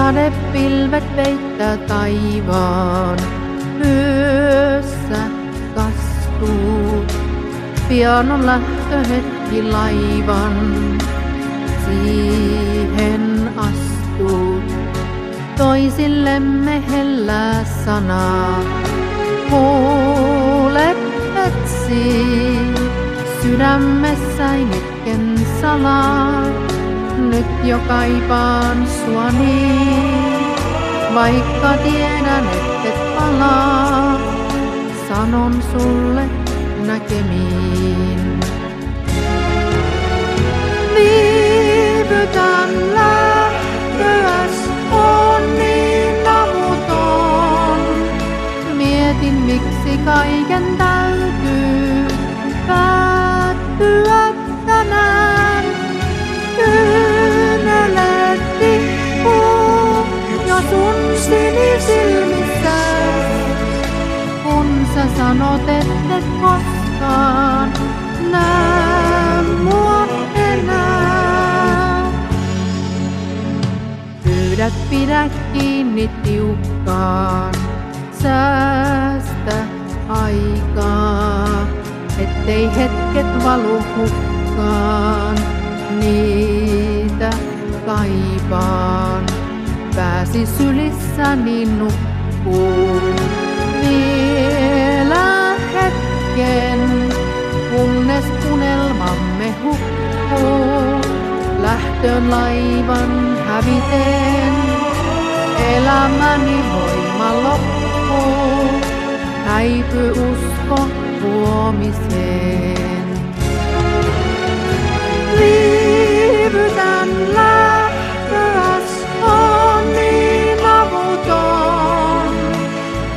Sadepilvet peittää taivaan, yössä kastuu. Pian on lähtöhetki laivan, siihen astuu. Toisillemme hellää sanaa, kuulet etsii. Sydämessäni itken salaa, nyt jo kaipaan sua niin. Vaikka tiedän, et palaa, sanon sulle näkemiin. Viivytän lähtöäs, on niin avuton. Mietin, miksi kaiken täytyy päättyä tänään. Kyyneleet tippuu jo sun sinisilmissä, kun sä sanot, et koskaan näe mua enää. Pyydät, pidä kiinni tiukkaan, säästä aikaa, ettei hetket valu hukkaan. Niitä kaipaan, pääsi sylissäni nukkuun. Vielä hetken, kunnes unelmamme hukkuu. Lähtöön laivan häviten, elämäni voima loppuu. Häipy usko huomiseen. Viivytän lähtöäs, on niin avuton.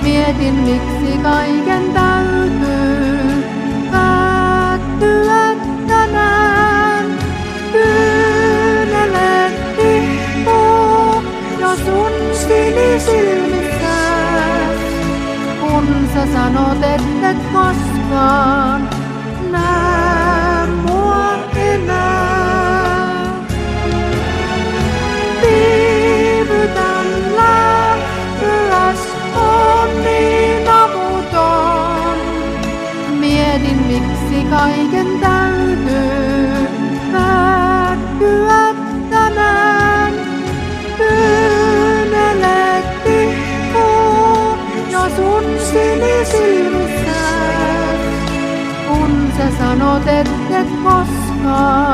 Mietin, miksi kaiken täytyy päättyä tänään. Kyyneleet tippuu jo sun sinisilmissä, kun sä sanot, et koskaan näe mua enää. Viivytän lähtöäs, on niin avuton. Mietin, miksi kaiken täytyy päättyä tänään. Kyyneleet tippuu jo sun sinisilmissä, kun sä sanot, et koskaan